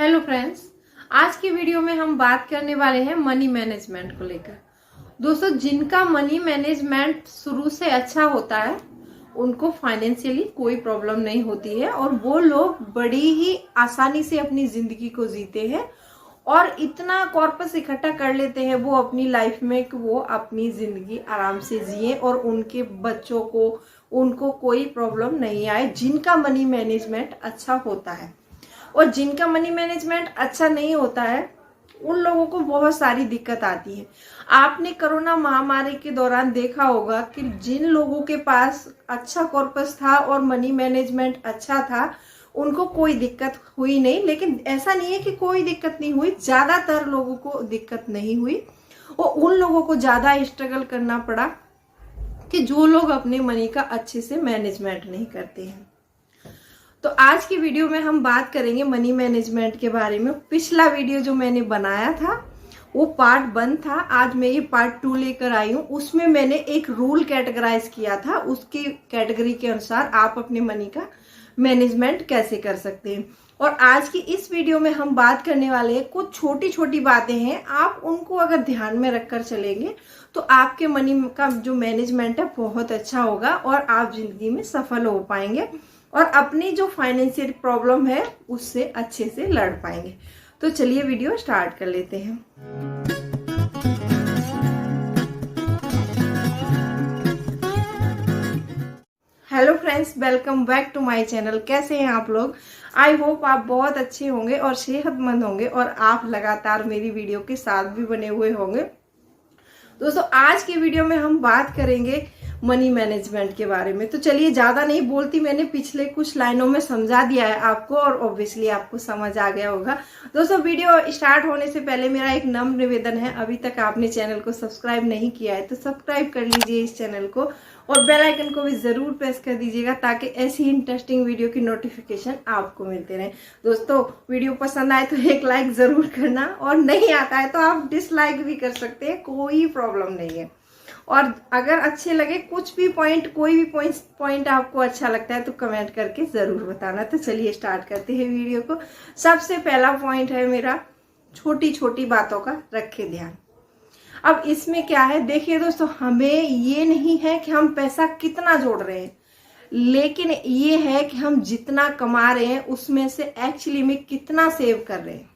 Hello friends, आज की video में हम बात करने वाले हैं मनी मैनेजमेंट को लेकर। दोस्तों, जिनका मनी मैनेजमेंट शुरू से अच्छा होता है उनको फाइनेंशियली कोई प्रॉब्लम नहीं होती है और वो लोग बड़ी ही आसानी से अपनी जिंदगी को जीते हैं और इतना कॉर्पस इकट्ठा कर लेते हैं वो अपनी लाइफ में कि वो अपनी जिंदगी आराम से जिए और उनके बच्चों को उनको कोई प्रॉब्लम नहीं आए, जिनका मनी मैनेजमेंट अच्छा होता है। और जिनका मनी मैनेजमेंट अच्छा नहीं होता है उन लोगों को बहुत सारी दिक्कत आती है। आपने कोरोना महामारी के दौरान देखा होगा कि जिन लोगों के पास अच्छा कॉर्पस था और मनी मैनेजमेंट अच्छा था उनको कोई दिक्कत हुई नहीं, लेकिन ऐसा नहीं है कि कोई दिक्कत नहीं हुई, ज्यादातर लोगों को दिक्कत नहीं हुई और उन लोगों को ज्यादा स्ट्रगल करना पड़ा कि जो लोग अपने मनी का अच्छे से मैनेजमेंट नहीं करते हैं। तो आज की वीडियो में हम बात करेंगे मनी मैनेजमेंट के बारे में। पिछला वीडियो जो मैंने बनाया था वो पार्ट 1 था, आज मैं ये पार्ट 2 लेकर आई हूँ। उसमें मैंने एक रूल कैटेगराइज किया था, उसकी कैटेगरी के अनुसार आप अपने मनी का मैनेजमेंट कैसे कर सकते हैं। और आज की इस वीडियो में हम बात करने वाले हैं, कुछ छोटी छोटी बातें हैं, आप उनको अगर ध्यान में रखकर चलेंगे तो आपके मनी का जो मैनेजमेंट है बहुत अच्छा होगा और आप जिंदगी में सफल हो पाएंगे और अपनी जो फाइनेंशियल प्रॉब्लम है उससे अच्छे से लड़ पाएंगे। तो चलिए वीडियो स्टार्ट कर लेते हैं। Hello friends, welcome back to my channel. कैसे हैं आप लोग? आई होप आप बहुत अच्छे होंगे और सेहतमंद होंगे और आप लगातार मेरी वीडियो के साथ भी बने हुए होंगे। दोस्तों, आज की वीडियो में हम बात करेंगे मनी मैनेजमेंट के बारे में। तो चलिए, ज्यादा नहीं बोलती, मैंने पिछले कुछ लाइनों में समझा दिया है आपको और ऑब्वियसली आपको समझ आ गया होगा। दोस्तों, वीडियो स्टार्ट होने से पहले मेरा एक नम्र निवेदन है, अभी तक आपने चैनल को सब्सक्राइब नहीं किया है तो सब्सक्राइब कर लीजिए इस चैनल को और बेल आइकन को भी जरूर प्रेस कर दीजिएगा ताकि ऐसी इंटरेस्टिंग वीडियो की नोटिफिकेशन आपको मिलते रहे। दोस्तों, वीडियो पसंद आए तो एक लाइक जरूर करना और नहीं आता है तो आप डिसलाइक भी कर सकते हैं, कोई प्रॉब्लम नहीं है। और अगर अच्छे लगे कुछ भी पॉइंट, कोई भी पॉइंट आपको अच्छा लगता है तो कमेंट करके जरूर बताना। तो चलिए स्टार्ट करते हैं वीडियो को। सबसे पहला पॉइंट है मेरा, छोटी छोटी बातों का रखे ध्यान। अब इसमें क्या है, देखिए दोस्तों, हमें ये नहीं है कि हम पैसा कितना जोड़ रहे हैं, लेकिन ये है कि हम जितना कमा रहे हैं उसमें से एक्चुअली में कितना सेव कर रहे हैं।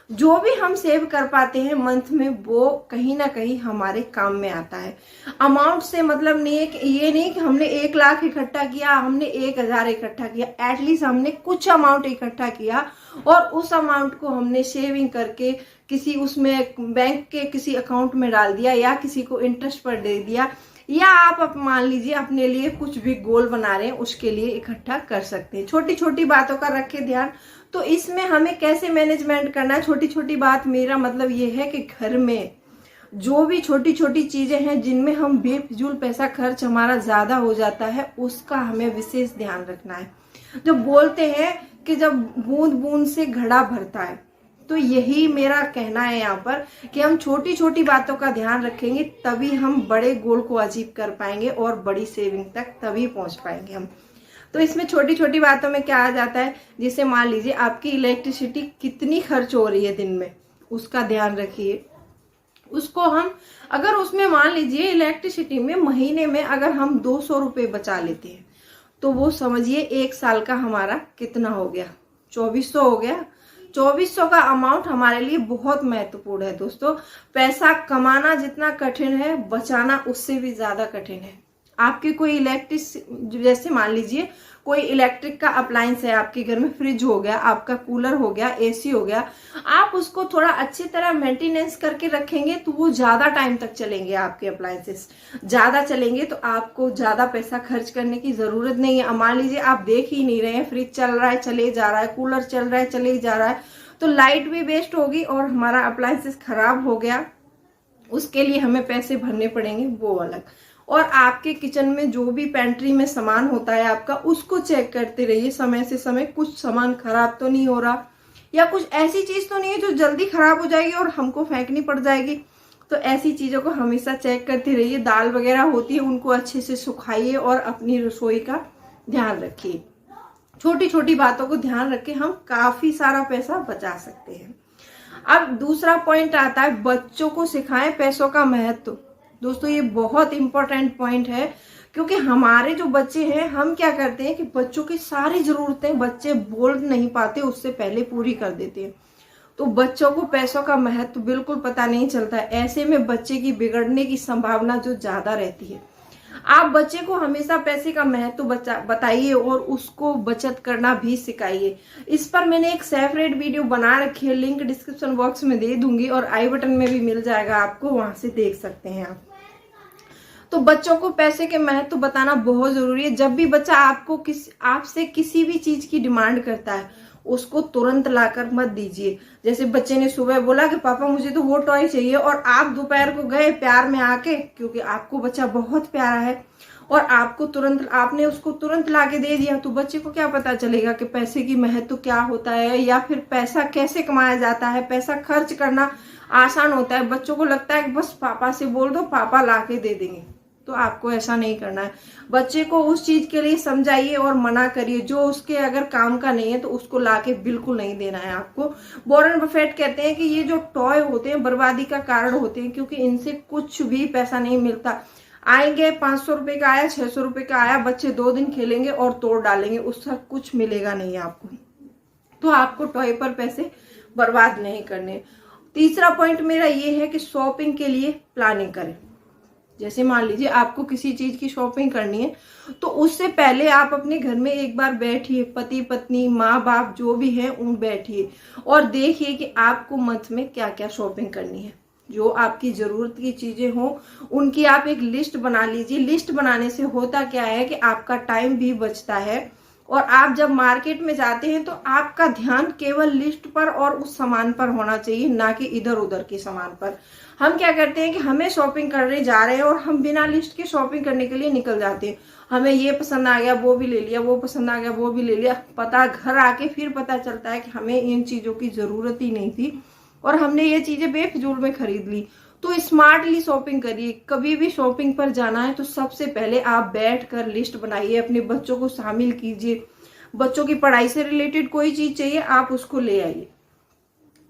जो भी हम सेव कर पाते हैं मंथ में वो कहीं ना कहीं हमारे काम में आता है। अमाउंट से मतलब नहीं है कि ये नहीं कि हमने 1 लाख इकट्ठा किया, हमने 1000 इकट्ठा किया, एटलीस्ट हमने कुछ अमाउंट इकट्ठा किया और उस अमाउंट को हमने सेविंग करके किसी उसमें बैंक के किसी अकाउंट में डाल दिया या किसी को इंटरेस्ट पर दे दिया, या आप मान लीजिए अपने लिए कुछ भी गोल बना रहे हैं उसके लिए इकट्ठा कर सकते हैं। छोटी छोटी बातों का रखे ध्यान। तो इसमें हमें कैसे मैनेजमेंट करना है, छोटी छोटी बात मेरा मतलब ये है कि घर में जो भी छोटी छोटी चीजें हैं जिनमें हम बेफिजूल पैसा खर्च हमारा ज्यादा हो जाता है उसका हमें विशेष ध्यान रखना है। जो बोलते हैं कि जब बूंद बूंद से घड़ा भरता है, तो यही मेरा कहना है यहाँ पर कि हम छोटी छोटी बातों का ध्यान रखेंगे तभी हम बड़े गोल को अचीव कर पाएंगे और बड़ी सेविंग तक तभी पहुंच पाएंगे हम। तो इसमें छोटी छोटी बातों में क्या आ जाता है, जैसे मान लीजिए आपकी इलेक्ट्रिसिटी कितनी खर्च हो रही है दिन में, उसका ध्यान रखिए। उसको हम अगर उसमें मान लीजिए इलेक्ट्रिसिटी में महीने में अगर हम 200 रुपये बचा लेते हैं तो वो समझिए 1 साल का हमारा कितना हो गया, 2400 हो गया। 2400 का अमाउंट हमारे लिए बहुत महत्वपूर्ण है। दोस्तों, पैसा कमाना जितना कठिन है बचाना उससे भी ज्यादा कठिन है। आपके कोई इलेक्ट्रिक, जैसे मान लीजिए कोई इलेक्ट्रिक का अप्लायंस है आपके घर में, फ्रिज हो गया, आपका कूलर हो गया, एसी हो गया, आप उसको थोड़ा अच्छी तरह मेंटेनेंस करके रखेंगे तो वो ज्यादा टाइम तक चलेंगे। आपके अप्लायंसेस ज्यादा चलेंगे तो आपको ज्यादा पैसा खर्च करने की जरूरत नहीं है। मान लीजिए आप देख ही नहीं रहे हैं, फ्रिज चल रहा है चले जा रहा है, कूलर चल रहा है चले जा रहा है, तो लाइट भी वेस्ट होगी और हमारा अप्लायंसेस खराब हो गया, उसके लिए हमें पैसे भरने पड़ेंगे, वो अलग। और आपके किचन में जो भी पेंट्री में सामान होता है आपका, उसको चेक करते रहिए समय से समय, कुछ सामान खराब तो नहीं हो रहा या कुछ ऐसी चीज तो नहीं है जो जल्दी खराब हो जाएगी और हमको फेंकनी पड़ जाएगी। तो ऐसी चीजों को हमेशा चेक करते रहिए। दाल वगैरह होती है उनको अच्छे से सुखाइए और अपनी रसोई का ध्यान रखिए। छोटी छोटी बातों को ध्यान रख के हम काफी सारा पैसा बचा सकते हैं। अब दूसरा पॉइंट आता है, बच्चों को सिखाएं पैसों का महत्व। दोस्तों ये बहुत इंपॉर्टेंट पॉइंट है, क्योंकि हमारे जो बच्चे हैं, हम क्या करते हैं कि बच्चों की सारी जरूरतें बच्चे बोल नहीं पाते उससे पहले पूरी कर देते हैं। तो बच्चों को पैसों का महत्व बिल्कुल पता नहीं चलता है। ऐसे में बच्चे की बिगड़ने की संभावना जो ज्यादा रहती है। आप बच्चे को हमेशा पैसे का महत्व बताइए और उसको बचत करना भी सिखाइए। इस पर मैंने एक सेपरेट वीडियो बना रखी है, लिंक डिस्क्रिप्शन बॉक्स में दे दूंगी और आई बटन में भी मिल जाएगा आपको, वहां से देख सकते हैं आप। तो बच्चों को पैसे के महत्व बताना बहुत जरूरी है। जब भी बच्चा आपसे किसी भी चीज की डिमांड करता है, उसको तुरंत लाकर मत दीजिए। जैसे बच्चे ने सुबह बोला कि पापा मुझे तो वो टॉय चाहिए, और आप दोपहर को गए प्यार में आके, क्योंकि आपको बच्चा बहुत प्यारा है और आपने उसको तुरंत लाके दे दिया, तो बच्चे को क्या पता चलेगा कि पैसे की महत्व क्या होता है, या फिर पैसा कैसे कमाया जाता है, पैसा खर्च करना आसान होता है। बच्चों को लगता है कि बस पापा से बोल दो, पापा लाके दे देंगे। तो आपको ऐसा नहीं करना है। बच्चे को उस चीज के लिए समझाइए और मना करिए, जो उसके अगर काम का नहीं है तो उसको लाके बिल्कुल नहीं देना है आपको। वॉरेन बफेट कहते हैं कि ये जो टॉय होते हैं बर्बादी का कारण होते हैं, क्योंकि इनसे कुछ भी पैसा नहीं मिलता। आएंगे 500 रुपए का आया, 600 रुपए का आया, बच्चे 2 दिन खेलेंगे और तोड़ डालेंगे, उसका कुछ मिलेगा नहीं आपको। तो आपको टॉय पर पैसे बर्बाद नहीं करने। तीसरा पॉइंट मेरा ये है कि शॉपिंग के लिए प्लानिंग करें। जैसे मान लीजिए आपको किसी चीज की शॉपिंग करनी है, तो उससे पहले आप अपने घर में एक बार बैठिए, पति पत्नी माँ बाप जो भी है उन बैठिए और देखिए कि आपको मंथ में क्या क्या शॉपिंग करनी है। जो आपकी जरूरत की चीजें हों उनकी आप एक लिस्ट बना लीजिए। लिस्ट बनाने से होता क्या है कि आपका टाइम भी बचता है, और आप जब मार्केट में जाते हैं तो आपका ध्यान केवल लिस्ट पर और उस सामान पर होना चाहिए, ना कि इधर उधर के सामान पर। हम क्या करते हैं कि हमें शॉपिंग करने जा रहे हैं और हम बिना लिस्ट के शॉपिंग करने के लिए निकल जाते हैं। हमें ये पसंद आ गया वो भी ले लिया, वो पसंद आ गया वो भी ले लिया। घर आके फिर पता चलता है कि हमें इन चीजों की जरूरत ही नहीं थी और हमने ये चीजें बेफिजूल में खरीद ली। तो स्मार्टली शॉपिंग करिए। कभी भी शॉपिंग पर जाना है तो सबसे पहले आप बैठकर लिस्ट बनाइए, अपने बच्चों को शामिल कीजिए। बच्चों की पढ़ाई से रिलेटेड कोई चीज चाहिए आप उसको ले आइए,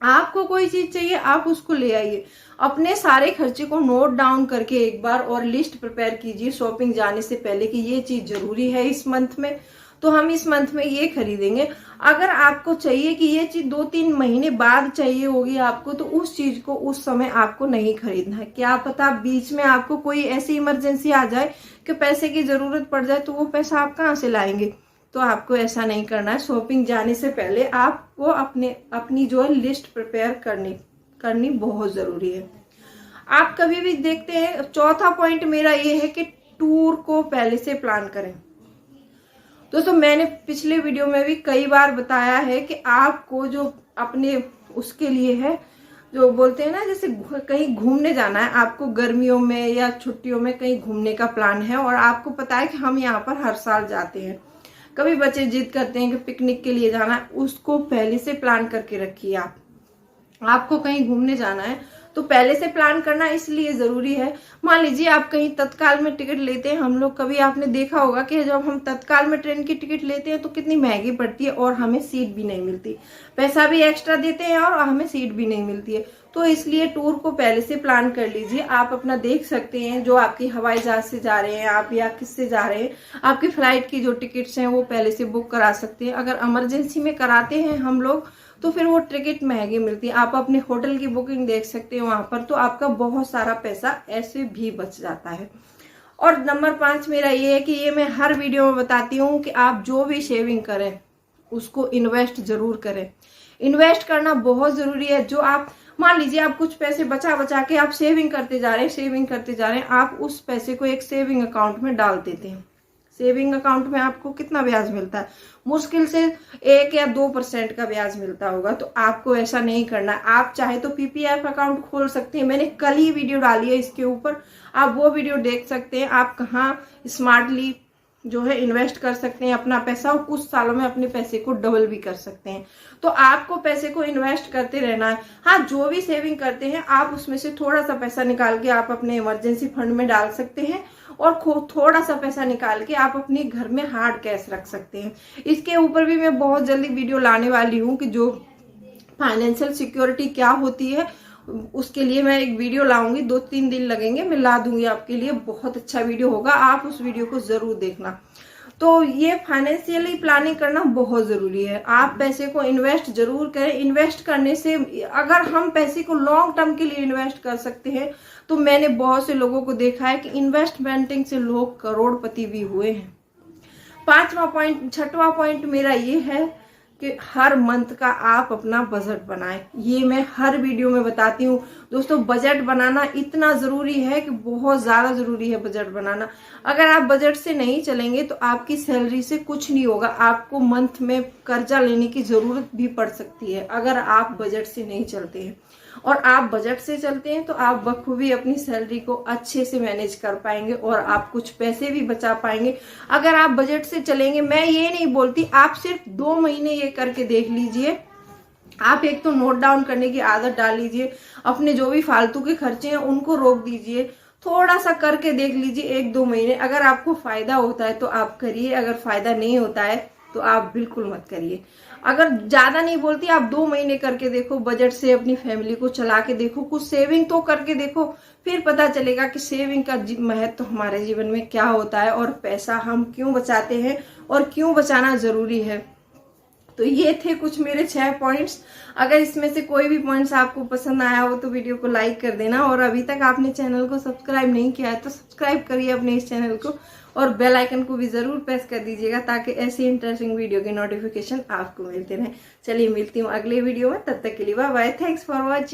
आपको कोई चीज चाहिए आप उसको ले आइए। अपने सारे खर्चे को नोट डाउन करके एक बार और लिस्ट प्रिपेयर कीजिए शॉपिंग जाने से पहले कि ये चीज जरूरी है इस मंथ में, तो हम इस मंथ में ये खरीदेंगे। अगर आपको चाहिए कि ये चीज 2-3 महीने बाद चाहिए होगी आपको, तो उस चीज को उस समय आपको नहीं खरीदना है। क्या पता बीच में आपको कोई ऐसी इमरजेंसी आ जाए कि पैसे की जरूरत पड़ जाए, तो वो पैसा आप कहाँ से लाएंगे। तो आपको ऐसा नहीं करना है। शॉपिंग जाने से पहले आपको अपनी जो है लिस्ट प्रिपेयर करनी बहुत जरूरी है। आप कभी भी देखते हैं, चौथा पॉइंट मेरा ये है कि टूर को पहले से प्लान करें। दोस्तों मैंने पिछले वीडियो में भी कई बार बताया है कि आपको जो अपने उसके लिए है, जो बोलते हैं ना, जैसे कहीं घूमने जाना है आपको, गर्मियों में या छुट्टियों में कहीं घूमने का प्लान है और आपको पता है कि हम यहाँ पर हर साल जाते हैं। कभी बच्चे जिद करते हैं कि पिकनिक के लिए जाना है, उसको पहले से प्लान करके रखिए। आपको कहीं घूमने जाना है तो पहले से प्लान करना इसलिए जरूरी है। मान लीजिए आप कहीं तत्काल में टिकट लेते हैं, हम लोग कभी आपने देखा होगा कि जब हम तत्काल में ट्रेन की टिकट लेते हैं तो कितनी महंगी पड़ती है और हमें सीट भी नहीं मिलती, पैसा भी एक्स्ट्रा देते हैं और हमें सीट भी नहीं मिलती है। तो इसलिए टूर को पहले से प्लान कर लीजिए। आप अपना देख सकते हैं, जो आपकी हवाई जहाज से जा रहे हैं आप या किससे जा रहे हैं, आपकी फ्लाइट की जो टिकट्स हैं वो पहले से बुक करा सकते हैं। अगर इमरजेंसी में कराते हैं हम लोग तो फिर वो टिकट महंगी मिलती है। आप अपने होटल की बुकिंग देख सकते हैं वहां पर, तो आपका बहुत सारा पैसा ऐसे भी बच जाता है। और नंबर 5 मेरा ये है कि ये मैं हर वीडियो में बताती हूँ कि आप जो भी सेविंग करें उसको इन्वेस्ट जरूर करें। इन्वेस्ट करना बहुत जरूरी है। जो आप मान लीजिए आप कुछ पैसे बचा के आप सेविंग करते जा रहे हैं, आप उस पैसे को एक सेविंग अकाउंट में डाल देते हैं। सेविंग अकाउंट में आपको कितना ब्याज मिलता है, मुश्किल से 1 या 2% का ब्याज मिलता होगा। तो आपको ऐसा नहीं करना। आप चाहे तो पीपीएफ अकाउंट खोल सकते हैं, मैंने कल ही वीडियो डाली है इसके ऊपर, आप वो वीडियो देख सकते हैं। आप कहाँ स्मार्टली जो है इन्वेस्ट कर सकते हैं अपना पैसा और कुछ सालों में अपने पैसे को डबल भी कर सकते हैं। तो आपको पैसे को इन्वेस्ट करते रहना है। हाँ, जो भी सेविंग करते हैं आप उसमें से थोड़ा सा पैसा निकाल के आप अपने इमरजेंसी फंड में डाल सकते हैं और थोड़ा सा पैसा निकाल के आप अपने घर में हार्ड कैश रख सकते हैं। इसके ऊपर भी मैं बहुत जल्दी वीडियो लाने वाली हूँ कि जो फाइनेंशियल सिक्योरिटी क्या होती है, उसके लिए मैं एक वीडियो लाऊंगी। 2-3 दिन लगेंगे, मैं ला दूंगी आपके लिए। बहुत अच्छा वीडियो होगा, आप उस वीडियो को जरूर देखना। तो ये फाइनेंशियली प्लानिंग करना बहुत जरूरी है। आप पैसे को इन्वेस्ट जरूर करें। इन्वेस्ट करने से, अगर हम पैसे को लॉन्ग टर्म के लिए इन्वेस्ट कर सकते हैं, तो मैंने बहुत से लोगों को देखा है कि इन्वेस्टमेंटिंग से लोग करोड़पति भी हुए हैं। 6वां पॉइंट मेरा ये है कि हर मंथ का आप अपना बजट बनाएं। ये मैं हर वीडियो में बताती हूँ दोस्तों। बजट बनाना इतना जरूरी है कि बहुत ज्यादा जरूरी है बजट बनाना। अगर आप बजट से नहीं चलेंगे तो आपकी सैलरी से कुछ नहीं होगा। आपको मंथ में कर्जा लेने की जरूरत भी पड़ सकती है अगर आप बजट से नहीं चलते हैं। और आप बजट से चलते हैं तो आप बखूबी अपनी सैलरी को अच्छे से मैनेज कर पाएंगे और आप कुछ पैसे भी बचा पाएंगे अगर आप बजट से चलेंगे। मैं ये नहीं बोलती, आप सिर्फ 2 महीने ये करके देख लीजिए। आप एक तो नोट डाउन करने की आदत डाल लीजिए, अपने जो भी फालतू के खर्चे हैं उनको रोक दीजिए। थोड़ा सा करके देख लीजिए 1-2 महीने। अगर आपको फायदा होता है तो आप करिए, अगर फायदा नहीं होता है तो आप बिल्कुल मत करिए। अगर ज्यादा नहीं बोलती, आप 2 महीने करके देखो, बजट से अपनी फैमिली को चला के देखो, कुछ सेविंग तो करके देखो। फिर पता चलेगा कि सेविंग का महत्व हमारे जीवन में क्या होता है और पैसा हम क्यों बचाते हैं और क्यों बचाना जरूरी है। तो ये थे कुछ मेरे 6 पॉइंट्स। अगर इसमें से कोई भी पॉइंट्स आपको पसंद आया हो तो वीडियो को लाइक कर देना, और अभी तक आपने चैनल को सब्सक्राइब नहीं किया है तो सब्सक्राइब करिए अपने इस चैनल को, और बेल आइकन को भी जरूर प्रेस कर दीजिएगा ताकि ऐसी इंटरेस्टिंग वीडियो के नोटिफिकेशन आपको मिलते रहे। चलिए मिलती हूँ अगले वीडियो में, तब तक के लिए bye bye. Thanks for watching.